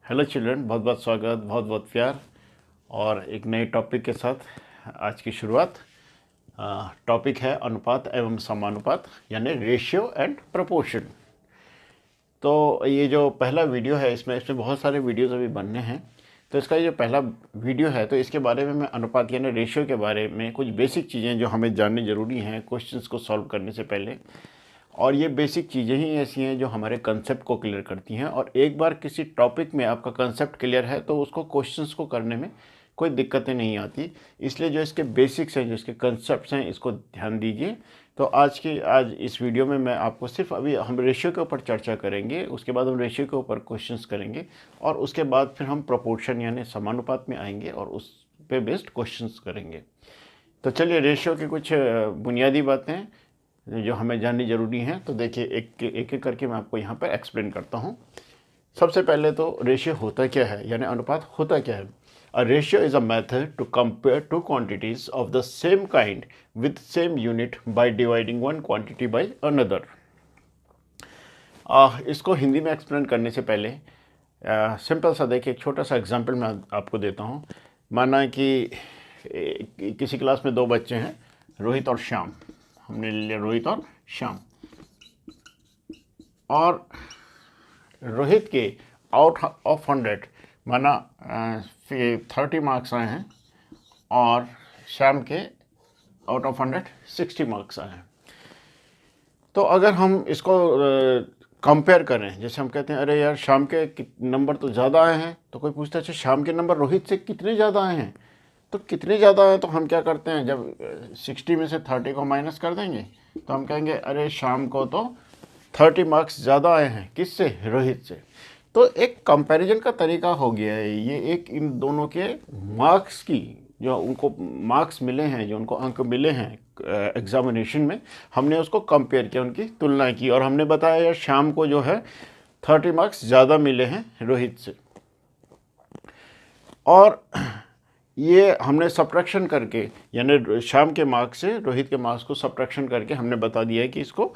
Hello children, बहुत बहुत स्वागत, बहुत बहुत प्यार और एक नए टॉपिक के साथ आज की शुरुआत। टॉपिक है अनुपात एवं समानुपात यानी रेशियो एंड प्रपोर्शन। तो ये जो पहला वीडियो है इसमें बहुत सारे वीडियोस अभी बनने हैं। तो इसका ये जो पहला वीडियो है तो इसके बारे में मैं अनुपात यानी रेशियो के बारे में कुछ बेसिक चीज़ें जो हमें जाननी ज़रूरी हैं क्वेश्चंस को सॉल्व करने से पहले। और ये बेसिक चीज़ें ही ऐसी हैं जो हमारे कंसेप्ट को क्लियर करती हैं। और एक बार किसी टॉपिक में आपका कंसेप्ट क्लियर है तो उसको क्वेश्चंस को करने में कोई दिक्कतें नहीं आती। इसलिए जो इसके बेसिक्स हैं, जो इसके कंसेप्ट्स हैं, इसको ध्यान दीजिए। तो आज इस वीडियो में मैं आपको सिर्फ अभी हम रेशियो के ऊपर चर्चा करेंगे, उसके बाद हम रेशियो के ऊपर क्वेश्चंस करेंगे और उसके बाद फिर हम प्रोपोर्शन यानी समानुपात में आएंगे और उस पे बेस्ड क्वेश्चंस करेंगे। तो चलिए, रेशियो की कुछ बुनियादी बातें जो हमें जाननी ज़रूरी हैं। तो देखिए, एक एक करके मैं आपको यहाँ पर एक्सप्लेन करता हूँ। सबसे पहले तो रेशियो होता क्या है यानी अनुपात होता क्या है। A ratio is a method to compare two quantities of the same kind with same unit by dividing one quantity by another. इसको हिंदी में एक्सप्लेन करने से पहले सिंपल सा देखिए, एक छोटा सा एग्जांपल मैं आपको देता हूँ। माना कि किसी क्लास में दो बच्चे हैं, रोहित और श्याम। हमने ले लिया रोहित और श्याम, और रोहित के आउट ऑफ 100 माना 30 मार्क्स आए हैं और श्याम के आउट ऑफ 100 60 मार्क्स आए हैं। तो अगर हम इसको कंपेयर करें, जैसे हम कहते हैं अरे यार श्याम के नंबर तो ज़्यादा आए हैं, तो कोई पूछता है अच्छा श्याम के नंबर रोहित से कितने ज़्यादा आए हैं। तो कितने ज़्यादा आए तो हम क्या करते हैं, जब 60 में से 30 को माइनस कर देंगे तो हम कहेंगे अरे श्याम को तो 30 मार्क्स ज़्यादा आए हैं, किससे, रोहित से। तो एक कंपैरिजन का तरीका हो गया है ये। एक इन दोनों के मार्क्स की, जो उनको मार्क्स मिले हैं, जो उनको अंक मिले हैं एग्जामिनेशन में, हमने उसको कंपेयर किया, उनकी तुलना की और हमने बताया यार श्याम को जो है 30 मार्क्स ज़्यादा मिले हैं रोहित से। और ये हमने सब्ट्रैक्शन करके यानी श्याम के मार्क्स से रोहित के मार्क्स को सब्ट्रैक्शन करके हमने बता दिया है कि इसको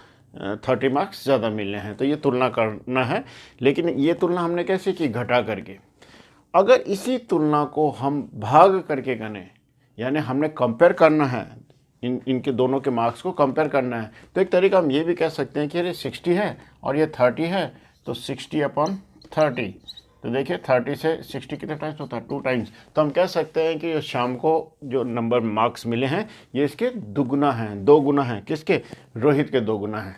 30 मार्क्स ज़्यादा मिलने हैं। तो ये तुलना करना है, लेकिन ये तुलना हमने कैसे की, घटा करके। अगर इसी तुलना को हम भाग करके करें यानी हमने कंपेयर करना है, इनके दोनों के मार्क्स को कंपेयर करना है, तो एक तरीका हम ये भी कह सकते हैं कि ये 60 है और ये 30 है, तो 60/30। तो देखिए 30 से 60 कितने टाइम्स होता है, 2 टाइम्स। तो हम कह सकते हैं कि शाम को जो नंबर मार्क्स मिले हैं ये इसके दुगुना हैं, 2 गुना हैं। किसके, रोहित के 2 गुना हैं।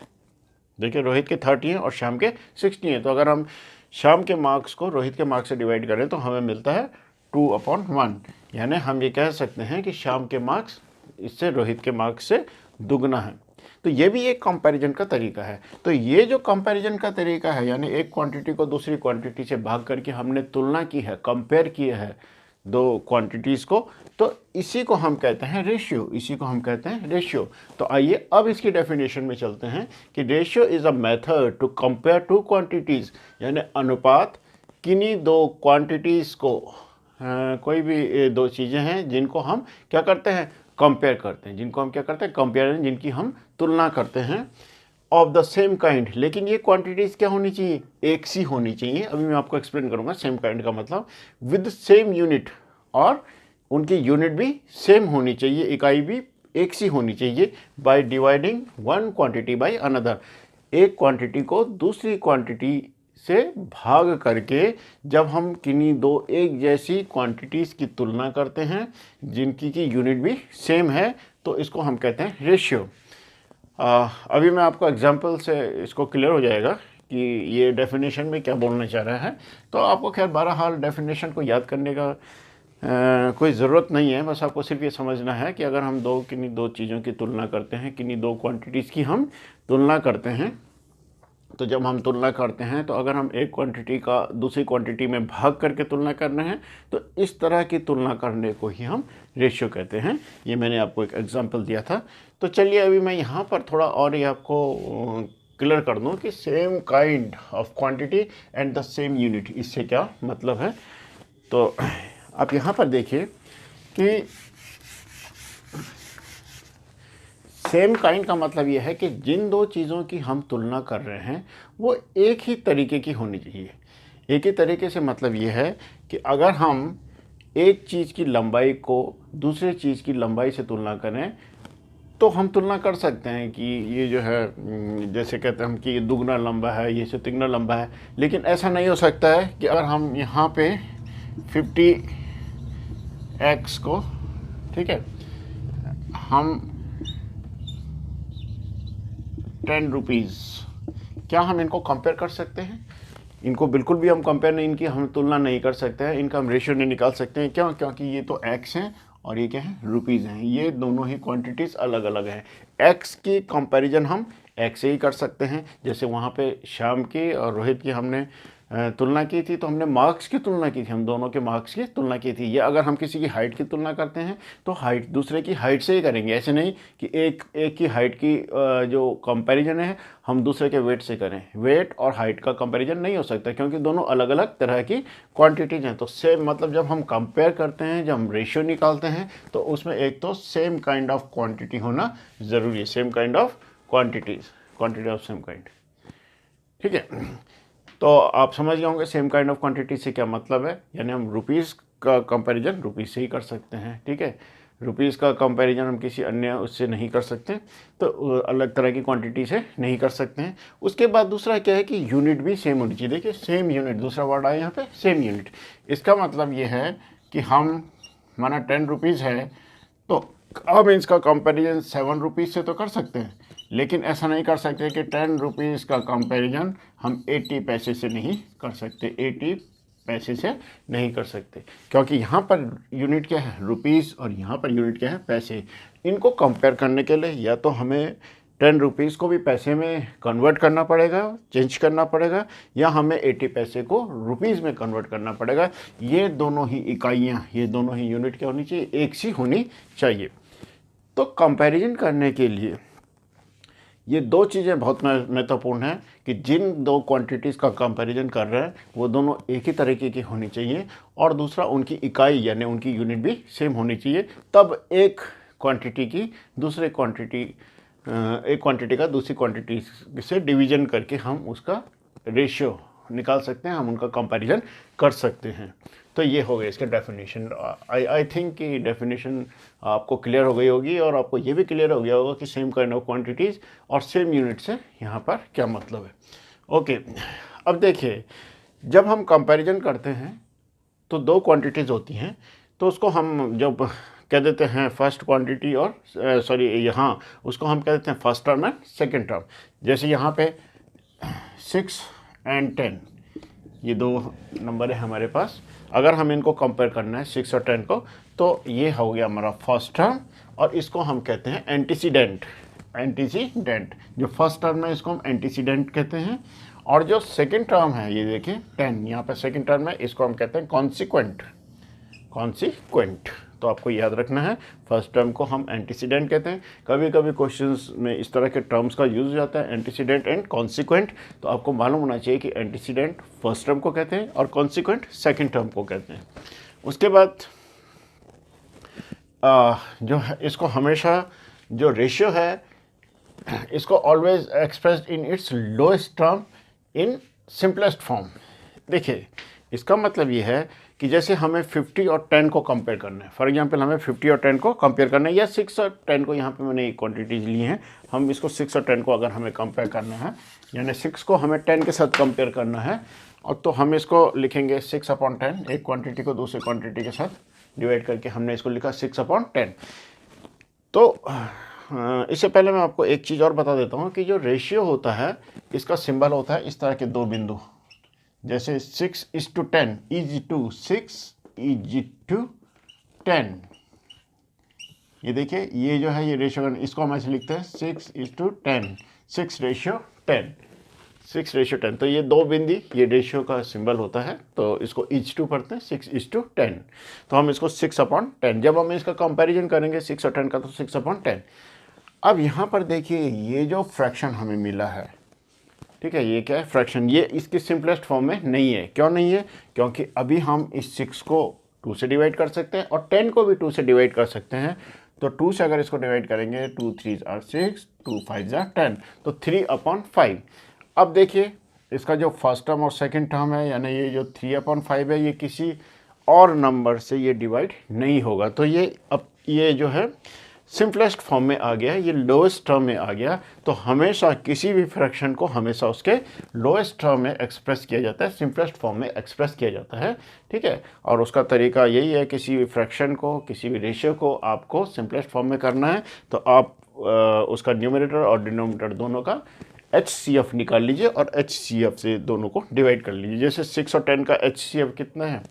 देखिए रोहित के 30 हैं और शाम के 60 हैं। तो अगर हम शाम के मार्क्स को रोहित के मार्क्स से डिवाइड करें तो हमें मिलता है 2/1। यानी हम ये कह सकते हैं कि शाम के मार्क्स इससे रोहित के मार्क्स से दुगना है। तो ये भी एक कंपैरिजन का तरीका है। तो ये जो कंपैरिजन का तरीका है यानी एक क्वांटिटी को दूसरी क्वांटिटी से भाग करके हमने तुलना की है, कंपेयर किया है दो क्वांटिटीज़ को, तो इसी को हम कहते हैं रेशियो। इसी को हम कहते हैं रेशियो। तो आइए अब इसकी डेफिनेशन में चलते हैं कि ratio is a method to compare two quantities यानी अनुपात किन्हीं दो क्वांटिटीज़ को, कोई भी दो चीज़ें हैं जिनको हम क्या करते हैं, कंपेयर करते हैं, जिनको हम क्या करते हैं, कंपेयर, जिनकी हम तुलना करते हैं, ऑफ द सेम काइंड। लेकिन ये क्वांटिटीज़ क्या होनी चाहिए, एक सी होनी चाहिए। अभी मैं आपको एक्सप्लेन करूंगा सेम काइंड का मतलब, विद सेम यूनिट, और उनकी यूनिट भी सेम होनी चाहिए, इकाई भी एक सी होनी चाहिए, by dividing one quantity by another. एक क्वांटिटी को दूसरी क्वांटिटी से भाग करके जब हम किन्हीं दो एक जैसी क्वांटिटीज़ की तुलना करते हैं जिनकी की यूनिट भी सेम है, तो इसको हम कहते हैं रेशियो। अभी मैं आपको एग्जांपल से इसको क्लियर हो जाएगा कि ये डेफिनेशन में क्या बोलना चाह रहा है। तो आपको खैर बहरहाल डेफिनेशन को याद करने का कोई ज़रूरत नहीं है। बस आपको सिर्फ ये समझना है कि अगर हम किन्हीं दो चीज़ों की तुलना करते हैं, किन्हीं दो क्वांटिटीज़ की हम तुलना करते हैं, तो जब हम तुलना करते हैं तो अगर हम एक क्वांटिटी का दूसरी क्वांटिटी में भाग करके तुलना कर रहे हैं तो इस तरह की तुलना करने को ही हम रेशियो कहते हैं। ये मैंने आपको एक एग्जांपल दिया था। तो चलिए अभी मैं यहाँ पर थोड़ा और ये आपको क्लियर कर दूँ कि same kind of quantity and the same unit, इससे क्या मतलब है। तो आप यहाँ पर देखिए कि सेम काइंड का मतलब यह है कि जिन दो चीज़ों की हम तुलना कर रहे हैं वो एक ही तरीके की होनी चाहिए, एक ही तरीके से मतलब ये है कि अगर हम एक चीज़ की लंबाई को दूसरे चीज़ की लंबाई से तुलना करें तो हम तुलना कर सकते हैं कि ये जो है जैसे कहते हैं हम कि ये दुगना लंबा है, ये से तिगना लंबा है, लेकिन ऐसा नहीं हो सकता है कि अगर हम यहाँ पे 50x को, ठीक है, हम 10 रुपीज़, क्या हम इनको कंपेयर कर सकते हैं? इनको बिल्कुल भी हम कंपेयर नहीं, इनकी हम तुलना नहीं कर सकते हैं, इनका हम रेशियो नहीं निकाल सकते हैं। क्यों? क्योंकि ये तो x हैं और ये क्या है, रुपीज़ हैं। ये दोनों ही क्वांटिटीज़ अलग अलग हैं। x की कंपैरिजन हम x से ही कर सकते हैं, जैसे वहाँ पे श्याम की और रोहित की हमने तुलना की थी, तो हमने मार्क्स की तुलना की थी, हम दोनों के मार्क्स की तुलना की थी। या अगर हम किसी की हाइट की तुलना करते हैं तो हाइट दूसरे की हाइट से ही करेंगे, ऐसे नहीं कि एक की हाइट की जो कंपैरिजन है हम दूसरे के वेट से करें। वेट और हाइट का कंपैरिजन नहीं हो सकता, क्योंकि दोनों अलग अलग तरह की क्वांटिटीज़ हैं। तो सेम मतलब जब हम कंपेयर करते हैं, जब हम रेशियो निकालते हैं, तो उसमें एक तो सेम काइंड ऑफ क्वांटिटी होना ज़रूरी है, same kind of quantities, quantity of same kind, ठीक है। तो आप समझ गए होंगे सेम काइंड ऑफ क्वांटिटी से क्या मतलब है, यानी हम रुपीज़ का कंपैरिजन रुपीज़ से ही कर सकते हैं, ठीक है। रुपीज़ का कंपैरिजन हम किसी अन्य उससे नहीं कर सकते, तो अलग तरह की क्वांटिटी से नहीं कर सकते हैं। उसके बाद दूसरा क्या है कि यूनिट भी सेम होनी चाहिए। देखिए सेम यूनिट, दूसरा वर्ड आया यहाँ पे, सेम यूनिट। इसका मतलब ये है कि हम माना 10 रुपीज़ है, तो हम इसका कंपैरिजन 7 रुपीज़ से तो कर सकते हैं, लेकिन ऐसा नहीं कर सकते कि 10 रुपीज़ का कंपैरिजन हम 80 पैसे से नहीं कर सकते, 80 पैसे से नहीं कर सकते, क्योंकि यहाँ पर यूनिट क्या है, रुपीज़, और यहाँ पर यूनिट क्या है, पैसे। इनको कंपेयर करने के लिए या तो हमें 10 रुपीज़ को भी पैसे में कन्वर्ट करना पड़ेगा, चेंज करना पड़ेगा, या हमें 80 पैसे को रुपीज़ में कन्वर्ट करना पड़ेगा। ये दोनों ही इकाइयाँ, ये दोनों ही यूनिट क्या होनी चाहिए, एक सी होनी चाहिए। तो कंपैरिजन करने के लिए ये दो चीज़ें बहुत महत्वपूर्ण हैं कि जिन दो क्वांटिटीज़ का कंपैरिजन कर रहे हैं वो दोनों एक ही तरीके की होनी चाहिए, और दूसरा उनकी इकाई यानी उनकी यूनिट भी सेम होनी चाहिए। तब एक क्वांटिटी की दूसरे क्वांटिटी एक क्वांटिटी का दूसरी क्वांटिटी से डिवीज़न करके हम उसका रेशियो निकाल सकते हैं, हम उनका कंपैरिजन कर सकते हैं। तो ये हो गया इसका डेफिनेशन। आई थिंक कि डेफिनेशन आपको क्लियर हो गई होगी, और आपको ये भी क्लियर हो गया होगा कि सेम काइंड ऑफ क्वांटिटीज़ और सेम यूनिट से यहाँ पर क्या मतलब है। ओके, अब देखिए जब हम कंपैरिजन करते हैं तो दो क्वांटिटीज़ होती हैं, तो उसको हम जब कह देते हैं फर्स्ट क्वांटिटी और सॉरी यहाँ उसको हम कह देते हैं first term and second term. जैसे यहाँ पे 6 and 10 ये दो नंबर है हमारे पास, अगर हम इनको कंपेयर करना है 6 और 10 को, तो ये हो गया हमारा फर्स्ट टर्म, और इसको हम कहते हैं एंटीसीडेंट। एंटीसीडेंट जो फर्स्ट टर्म है इसको हम एंटीसीडेंट कहते हैं, और जो सेकंड टर्म है ये देखिए 10, यहाँ पर सेकंड टर्म है, इसको हम कहते हैं कॉन्सिक्वेंट। कॉन्सिक्वेंट तो आपको याद रखना है, फर्स्ट टर्म को हम एंटीसीडेंट कहते हैं। कभी कभी क्वेश्चंस में इस तरह के टर्म्स का यूज हो जाता है, एंटीसीडेंट एंड कॉन्सिक्वेंट। तो आपको मालूम होना चाहिए कि एंटीसीडेंट फर्स्ट टर्म को कहते हैं और कॉन्सिक्वेंट सेकंड टर्म को कहते हैं। उसके बाद जो है इसको हमेशा जो रेशियो है इसको always expressed in its lowest term in simplest form. देखिए इसका मतलब ये है कि जैसे हमें 50 और 10 को कंपेयर करना है, फॉर एग्जांपल हमें 50 और 10 को कंपेयर करना है, या 6 और 10 को, यहाँ पे मैंने एक क्वांटिटीज ली हैं, हम इसको 6 और 10 को अगर हमें कंपेयर करना है, यानी 6 को हमें 10 के साथ कंपेयर करना है, और तो हम इसको लिखेंगे 6/10, एक क्वांटिटी को दूसरी क्वांटिटी के साथ डिवाइड करके हमने इसको लिखा 6/10। तो इससे पहले मैं आपको एक चीज़ और बता देता हूँ कि जो रेशियो होता है इसका सिंबल होता है इस तरह के दो बिंदु, जैसे 6:10 इज टू 6:10। ये देखिए ये जो है ये रेशियो, इसको हम ऐसे लिखते हैं 6:10, 6:10, 6:10। तो ये दो बिंदी ये रेशियो का सिंबल होता है, तो इसको इज टू पढ़ते हैं 6:10। तो हम इसको 6/10, जब हम इसका कंपैरिजन करेंगे 6 और 10 का, तो 6/10। अब यहाँ पर देखिए ये जो फ्रैक्शन हमें मिला है, ठीक है, ये क्या है, फ्रैक्शन, ये इसकी सिंपलेस्ट फॉर्म में नहीं है। क्यों नहीं है? क्योंकि अभी हम इस 6 को 2 से डिवाइड कर सकते हैं और 10 को भी 2 से डिवाइड कर सकते हैं। तो 2 से अगर इसको डिवाइड करेंगे 2 3 are 6, 2 5 are 10, तो 3/5। अब देखिए इसका जो फर्स्ट टर्म और सेकंड टर्म है, यानी ये जो 3/5 है, ये किसी और नंबर से ये डिवाइड नहीं होगा। तो ये अब ये जो है सिंपलेस्ट फॉर्म में आ गया, ये लोएस्ट टर्म में आ गया। तो हमेशा किसी भी फ्रैक्शन को हमेशा उसके लोएस्ट टर्म में एक्सप्रेस किया जाता है, सिंपलेस्ट फॉर्म में एक्सप्रेस किया जाता है, ठीक है। और उसका तरीका यही है, किसी भी फ्रैक्शन को, किसी भी रेशियो को आपको सिंपलेस्ट फॉर्म में करना है तो आप उसका न्यूमरेटर और डिनोमिनेटर दोनों का HCF निकाल लीजिए और HCF से दोनों को डिवाइड कर लीजिए। जैसे 6 और 10 का HCF कितना है,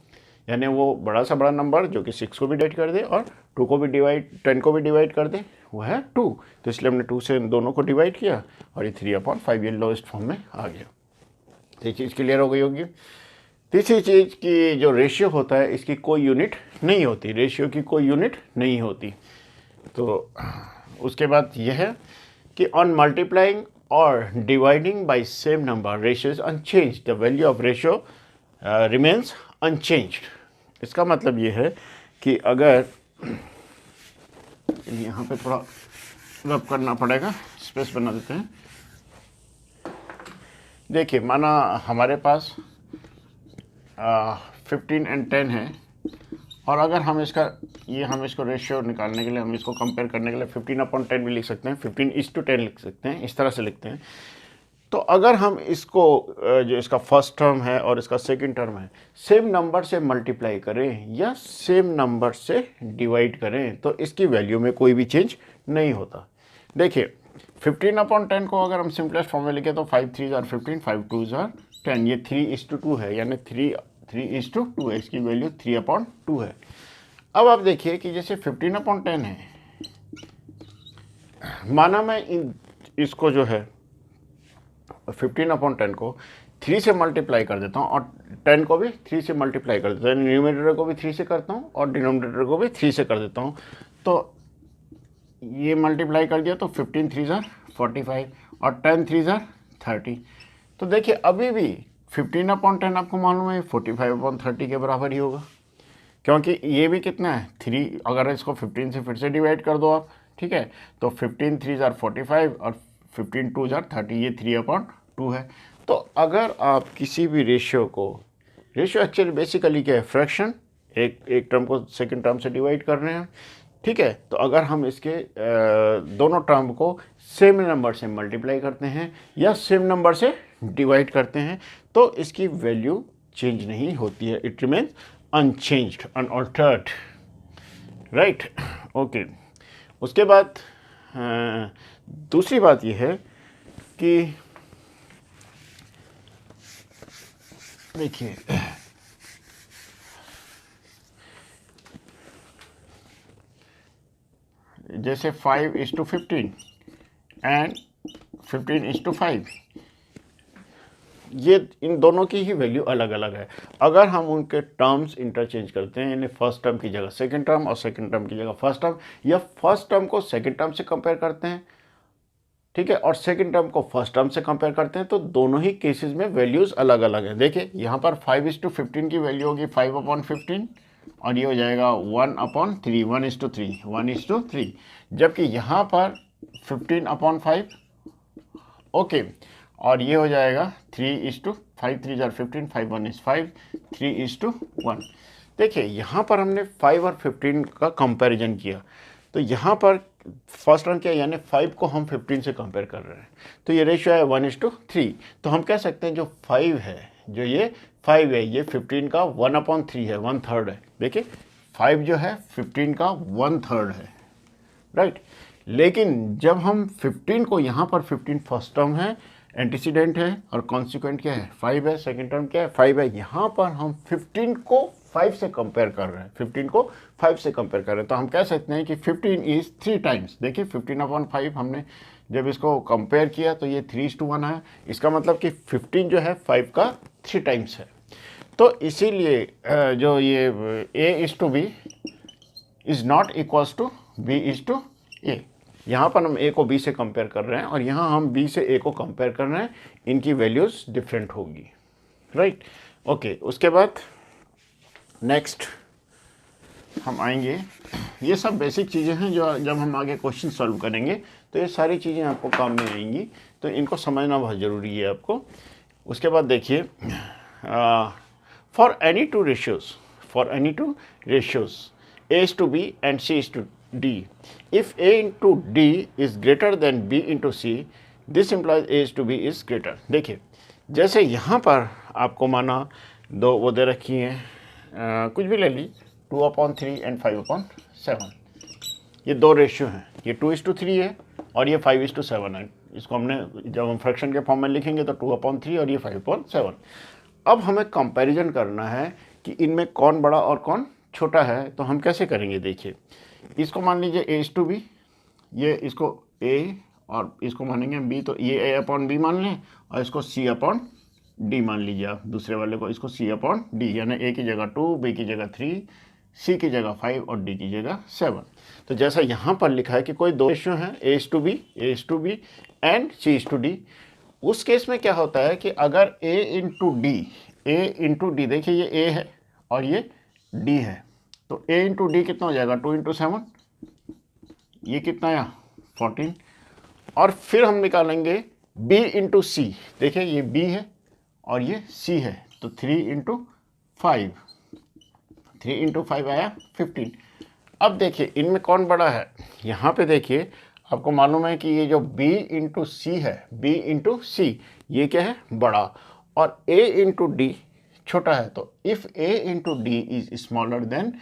यानी वो बड़ा सा बड़ा नंबर जो कि 6 को भी डिवाइड कर दे और 2 को भी डिवाइड 10 को भी डिवाइड कर दे, वो है 2। तो इसलिए हमने 2 से दोनों को डिवाइड किया और ये 3/5 ये लोएस्ट फॉर्म में आ गया। तो ये चीज़ क्लियर हो गई होगी। तीसरी चीज़ की जो रेशियो होता है, इसकी कोई यूनिट नहीं होती, रेशियो की कोई यूनिट नहीं होती। तो उसके बाद यह है कि ऑन मल्टीप्लाइंग और dividing by same number ratio is unchange, the value of ratio remains unchanged. इसका मतलब ये है कि अगर यहाँ पे थोड़ा रब करना पड़ेगा, स्पेस बना देते हैं। देखिए, माना हमारे पास 15 और 10 है, और अगर हम इसको रेशियो निकालने के लिए, हम इसको कंपेयर करने के लिए 15/10 भी लिख सकते हैं, 15:10 लिख सकते हैं, इस तरह से लिखते हैं। तो अगर हम इसको जो इसका फर्स्ट टर्म है और इसका सेकंड टर्म है, सेम नंबर से मल्टीप्लाई करें या सेम नंबर से डिवाइड करें तो इसकी वैल्यू में कोई भी चेंज नहीं होता। देखिए, 15/10 को अगर हम सिंपलेस्ट फॉर्म में लिखें तो 5 3 are 15, 5 2 are 10, ये 3:2 है, यानी 3:2 है, इसकी वैल्यू 3/2 है। अब आप देखिए कि जैसे 15/10 है, माना मैं इसको जो है 15/10 को 3 से मल्टीप्लाई कर देता हूँ और 10 को भी 3 से मल्टीप्लाई कर देता हूँ, न्यूमरेटर को भी 3 से करता हूँ और डिनोमिनेटर को भी 3 से कर देता हूँ। तो ये मल्टीप्लाई कर दिया तो 15 3 are 45 और 10 3 are 30। तो देखिए, अभी भी 15/10 आपको मालूम है 45/30 के बराबर ही होगा, क्योंकि ये भी कितना है 3। अगर इसको 15 से फिर से डिवाइड कर दो आप, ठीक है, तो 15 3 are 45 और 15 2 are 30, ये 3/2 है। तो अगर आप किसी भी रेशियो एक्चुअली बेसिकली क्या है, फ्रैक्शन, एक टर्म को सेकंड टर्म से डिवाइड कर रहे हैं, ठीक है। तो अगर हम इसके दोनों टर्म को सेम नंबर से मल्टीप्लाई करते हैं या सेम नंबर से डिवाइड करते हैं तो इसकी वैल्यू चेंज नहीं होती है, it remains unchanged, unaltered, right, okay. उसके बाद दूसरी बात यह है कि देखिए, जैसे 5:15 एंड 15:5, ये इन दोनों की ही वैल्यू अलग अलग है। अगर हम उनके टर्म्स इंटरचेंज करते हैं, यानी फर्स्ट टर्म की जगह सेकंड टर्म और सेकंड टर्म की जगह फर्स्ट टर्म, या फर्स्ट टर्म को सेकंड टर्म से कंपेयर करते हैं, ठीक है, और सेकंड टर्म को फर्स्ट टर्म से कंपेयर करते हैं, तो दोनों ही केसेस में वैल्यूज़ अलग अलग हैं। देखिए, यहाँ पर 5:15 की वैल्यू होगी 5/15 और ये हो जाएगा 1/3, 1:3, जबकि यहाँ पर 15/5, ओके, और ये हो जाएगा 3:5, 3 are 15, 5 1 is 5, 3:1। देखिए, यहाँ पर हमने 5 और 15 का कंपैरिजन किया, तो यहाँ पर फर्स्ट टर्म क्या है, यानी 5 को हम 15 से कंपेयर कर रहे हैं, तो ये रेशियो है 1:3। तो हम कह सकते हैं जो 5 है, ये 15 का 1/3 है, 1/3 है। देखिए, 5 जो है 15 का 1/3 है, राइट। लेकिन जब हम 15 को, यहाँ पर 15 फर्स्ट टर्म है, एंटीसीडेंट है, और कॉन्सिक्वेंट क्या है 5 है, सेकंड टर्म क्या है 5 है, यहाँ पर हम 15 को 5 से कंपेयर कर रहे हैं, 15 को 5 से कंपेयर कर रहे हैं, तो हम कह सकते हैं कि 15 इज 3 टाइम्स। देखिए, 15/5 हमने जब इसको कंपेयर किया तो ये 3:1 है, इसका मतलब कि 15 जो है 5 का 3 टाइम्स है। तो इसीलिए जो ये A:B is not equals to B:A, यहाँ पर हम A को B से कंपेयर कर रहे हैं और यहाँ हम B से A को कंपेयर कर रहे हैं, इनकी वैल्यूज़ डिफरेंट होगी, राइट, ओके। उसके बाद नेक्स्ट हम आएंगे, ये सब बेसिक चीज़ें हैं जो जब हम आगे क्वेश्चन सॉल्व करेंगे तो ये सारी चीज़ें आपको काम में आएंगी, तो इनको समझना बहुत ज़रूरी है आपको। उसके बाद देखिए for any two ratios A is to B and C is to D, if A into D is greater than B into C, this implies A is to B is greater। देखिए जैसे यहाँ पर आपको माना दो वो दे रखी हैं, कुछ भी ले ली, 2/3 एंड 5/7, ये दो रेशियो हैं, ये 2:3 है और ये 5:7 है। इसको हमने जब हम फ्रैक्शन के फॉर्म में लिखेंगे तो 2/3 और ये 5/7। अब हमें कंपैरिजन करना है कि इनमें कौन बड़ा और कौन छोटा है। तो हम कैसे करेंगे, देखिए इसको मान लीजिए A is to B, ये इसको A और इसको मानेंगे B, तो ये A/B मान लें और इसको C/D मान लीजिए आप, दूसरे वाले को इसको C/D, यानी A की जगह 2, B की जगह 3, C की जगह 5 और D की जगह 7। तो जैसा यहाँ पर लिखा है कि कोई दो रेशियो हैं A is to B and C is to D, उस केस में क्या होता है कि अगर A into D, देखिए ये A है और ये D है, तो A into D कितना हो जाएगा, 2 into 7, ये कितना आया 14। और फिर हम निकालेंगे B into C, देखिए ये B है और ये C है, तो 3 into 5 आया 15। अब देखिए इनमें कौन बड़ा है, यहाँ पे देखिए आपको मालूम है कि ये जो B into C है, B into C ये क्या है, बड़ा, और A into D छोटा है। तो if A into D is smaller than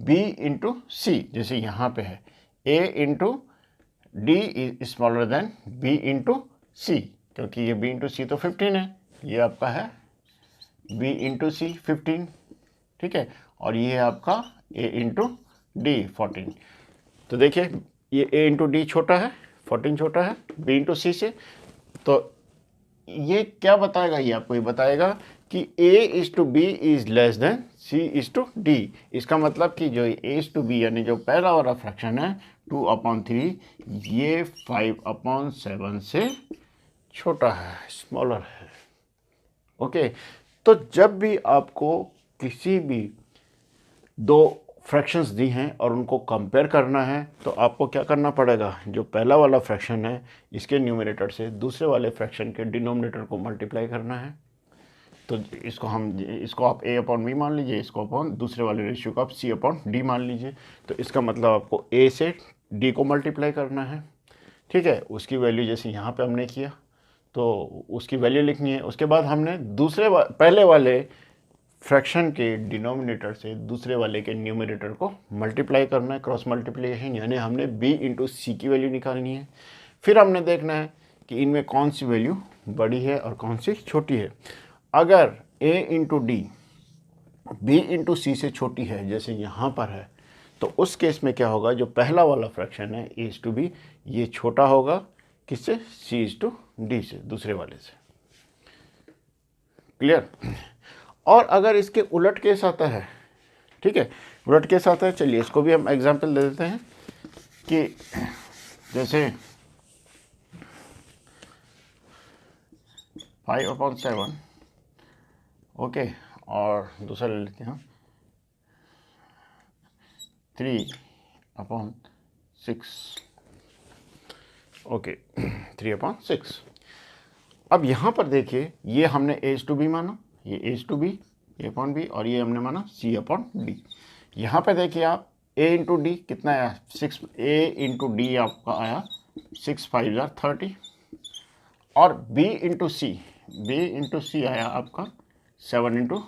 B into C, जैसे यहाँ पे है A into D is smaller than B into C, क्योंकि ये B into C तो 15 है, ये आपका है B into C 15, ठीक है, और ये है आपका A into D 14। तो देखिए ये A into D छोटा है, 14 छोटा है B into C से, तो ये क्या बताएगा, ये आपको ये बताएगा कि A is to B is less than C is to D। इसका मतलब कि जो A is to B यानी जो पहला वाला फ्रैक्शन है 2/3, ये 5/7 से छोटा है, स्मॉलर है। ओके, तो जब भी आपको किसी भी दो फ्रैक्शंस दी हैं और उनको कंपेयर करना है, तो आपको क्या करना पड़ेगा, जो पहला वाला फ्रैक्शन है इसके न्यूमरेटर से दूसरे वाले फ्रैक्शन के डिनोमिनेटर को मल्टीप्लाई करना है। तो इसको आप A/B मान लीजिए, इसको अपॉन दूसरे वाले रेशियो को आप C/D मान लीजिए। तो इसका मतलब आपको A से D को मल्टीप्लाई करना है, ठीक है, उसकी वैल्यू जैसे यहाँ पे हमने किया तो उसकी वैल्यू लिखनी है। उसके बाद हमने पहले वाले फ्रैक्शन के डिनोमिनेटर से दूसरे वाले के न्यूमरेटर को मल्टीप्लाई करना है, क्रॉस मल्टीप्लिकेशन, यानी हमने B into C की वैल्यू निकालनी है। फिर हमने देखना है कि इनमें कौन सी वैल्यू बड़ी है और कौन सी छोटी है। अगर A into D B into C से छोटी है, जैसे यहाँ पर है, तो उस केस में क्या होगा, जो पहला वाला फ्रैक्शन है A is to B, ये छोटा होगा किससे, C is to D से, दूसरे वाले से। क्लियर। और अगर इसके उलट केस आता है, ठीक है, उलट केस आता है, चलिए इसको भी हम एग्जांपल दे देते हैं कि जैसे 5/7, ओके, और दूसरा ले लेते हैं 3/6, ओके, 3/6। अब यहाँ पर देखिए ये हमने A is to B माना, ये A is to B, A/B, और ये हमने माना C/D। यहाँ पे देखिए आप A into D कितना आया, 6, A into D आपका आया 6 5 30, और B into C आया आपका 7 into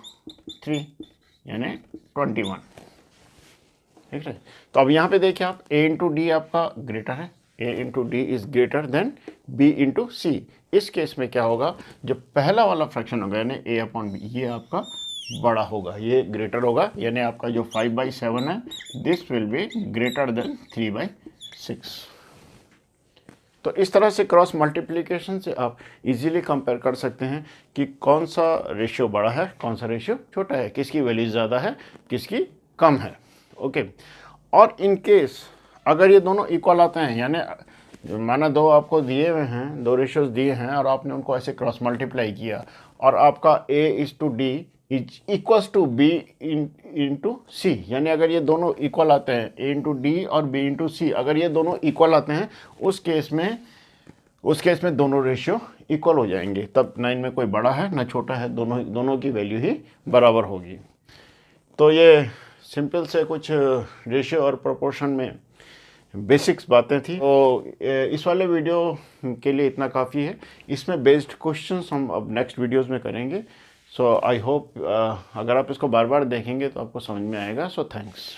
3 यानी 21, ठीक है। तो अब यहाँ पे देखिए आप A into D आपका ग्रेटर है, A into D is greater than B into C। इस केस में क्या होगा, जो पहला वाला फ्रैक्शन होगा यानी A/B, ये आपका बड़ा होगा, ये ग्रेटर होगा, यानी आपका जो 5/7 है this will be greater than 3/6। तो इस तरह से क्रॉस मल्टीप्लिकेशन से आप इजीली कंपेयर कर सकते हैं कि कौन सा रेशियो बड़ा है, कौन सा रेशियो छोटा है, किसकी वैल्यू ज़्यादा है, किसकी कम है। ओके, और इन केस अगर ये दोनों इक्वल आते हैं, यानी माना दो आपको दिए हुए हैं, दो रेशियोज दिए हैं और आपने उनको ऐसे क्रॉस मल्टीप्लाई किया और आपका A is to D is equals to B into C, यानी अगर ये दोनों इक्वल आते हैं, A into D और B into C, अगर ये दोनों इक्वल आते हैं, उस केस में दोनों रेशियो इक्वल हो जाएंगे, तब 9 में कोई बड़ा है ना छोटा है, दोनों की वैल्यू ही बराबर होगी। तो ये सिंपल से कुछ रेशियो और प्रोपोर्शन में बेसिक्स बातें थी। तो इस वाले वीडियो के लिए इतना काफ़ी है। इसमें बेस्ड क्वेश्चंस हम अब नेक्स्ट वीडियोस में करेंगे। सो आई होप अगर आप इसको बार बार देखेंगे तो आपको समझ में आएगा। So thanks.